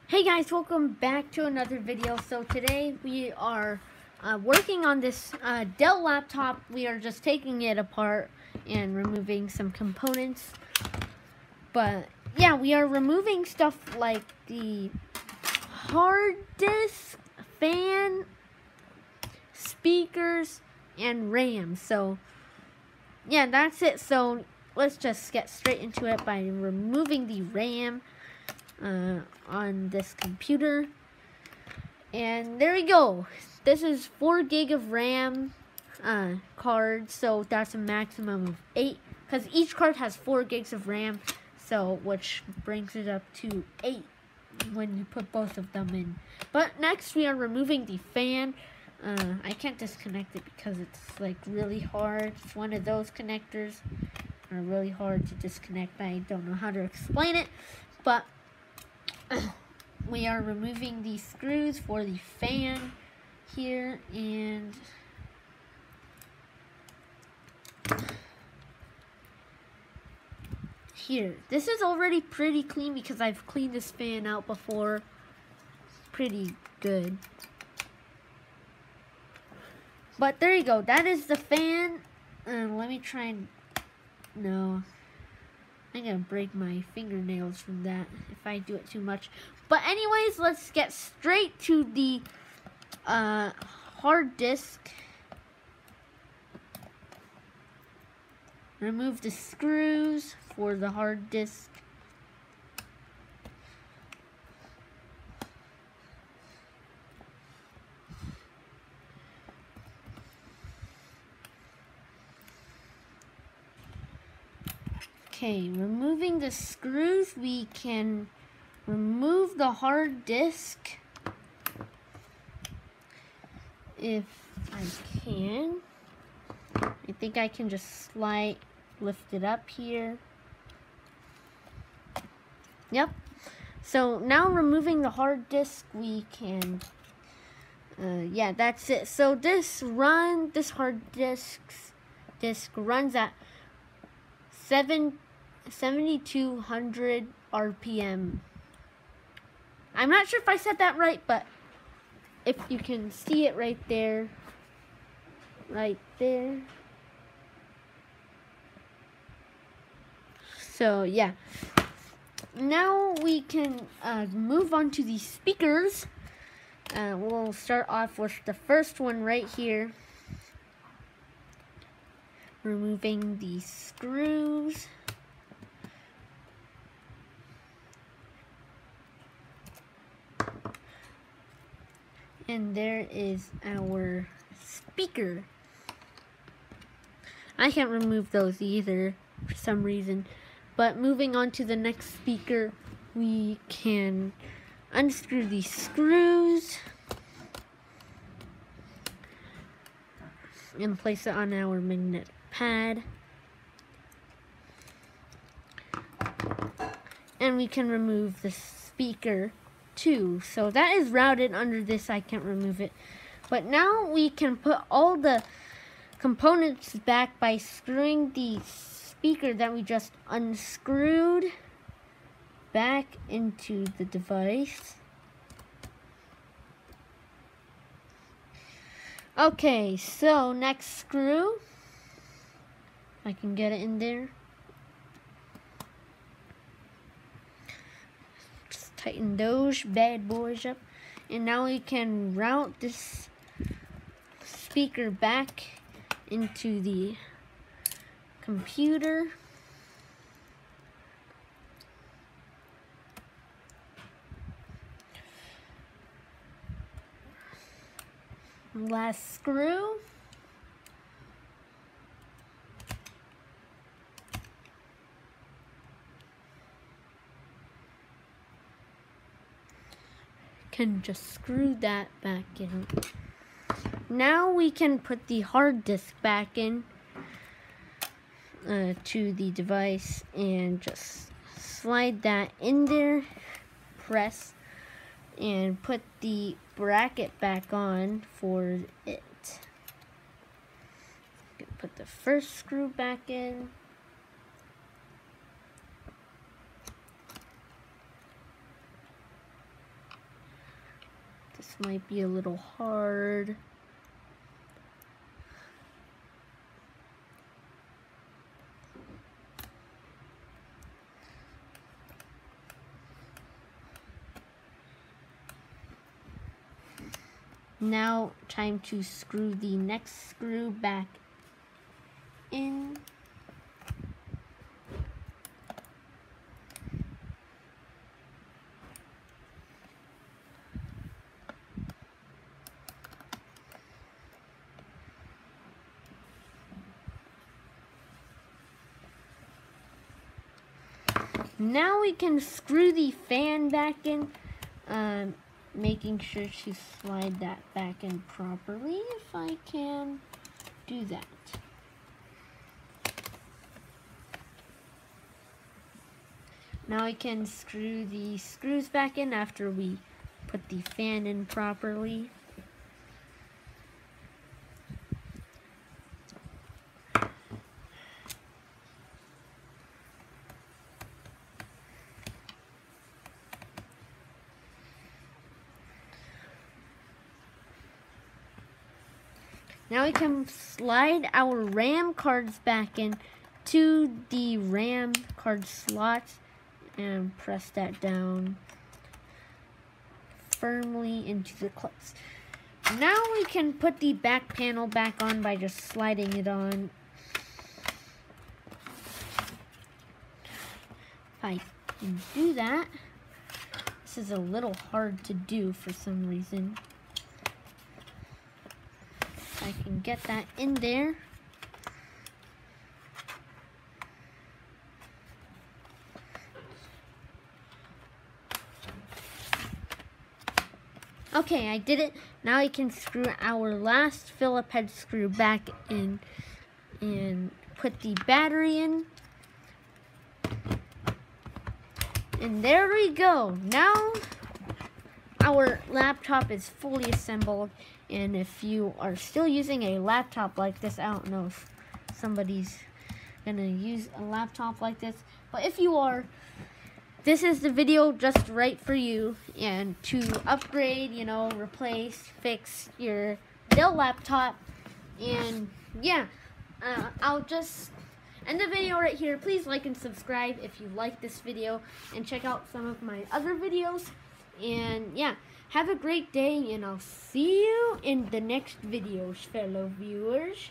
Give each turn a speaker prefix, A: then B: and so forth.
A: Hey guys, welcome back to another video. So today we are working on this Dell laptop. We are just taking it apart and removing some components. But yeah, we are removing stuff like the hard disk, fan, speakers, and RAM. So yeah, that's it. So let's just get straight into it by removing the RAM on this computer, and there we go. This is 4 gig of RAM card, so that's a maximum of 8 because each card has 4 gigs of RAM, so which brings it up to 8 when you put both of them in. But next we are removing the fan. I can't disconnect it because it's like really hard. It's one of those connectors are really hard to disconnect. I don't know how to explain it, but we are removing the screws for the fan here, and here. This is already pretty clean because I've cleaned this fan out before. Pretty good. But there you go. That is the fan. Let me try and... No. I'm gonna break my fingernails from that if I do it too much. But anyways, let's get straight to the hard disk. Remove the screws for the hard disk. Okay, removing the screws, we can remove the hard disk if I can. I think I can just lift it up here. Yep. So now removing the hard disk, we can, yeah, that's it. So this hard disk runs at 7,200 RPM. I'm not sure if I said that right, but if you can see it right there. So yeah, now we can move on to the speakers. We'll start off with the first one right here. Removing the screws. And there is our speaker. I can't remove those either for some reason. But moving on to the next speaker, we can unscrew these screws and place it on our magnetic pad. And we can remove the speaker too. So that is routed under this. I can't remove it. But now we can put all the components back by screwing the speaker that we just unscrewed back into the device. Okay, so next screw. I can get it in there. Just tighten those bad boys up. And now we can route this speaker back into the computer. Last screw. Can just screw that back in. Now we can put the hard disk back in to the device and just slide that in there, press, and put the bracket back on for it. Put the first screw back in. This might be a little hard. Now, time to screw the next screw back in. Now we can screw the fan back in, making sure to slide that back in properly if I can do that. Now we can screw the screws back in after we put the fan in properly. Now we can slide our RAM cards back in to the RAM card slots and press that down firmly into the clips. Now we can put the back panel back on by just sliding it on. If I can do that, this is a little hard to do for some reason. I can get that in there. Okay, I did it. Now I can screw our last Phillip head screw back in and put the battery in. And there we go. Now our laptop is fully assembled. And if you are still using a laptop like this, I don't know if somebody's gonna use a laptop like this, but if you are, this is the video just right for you. And to upgrade, you know, replace, fix your Dell laptop. And yeah, I'll just end the video right here. Please like and subscribe if you like this video, and check out some of my other videos. And yeah, have a great day, and I'll see you in the next videos, fellow viewers.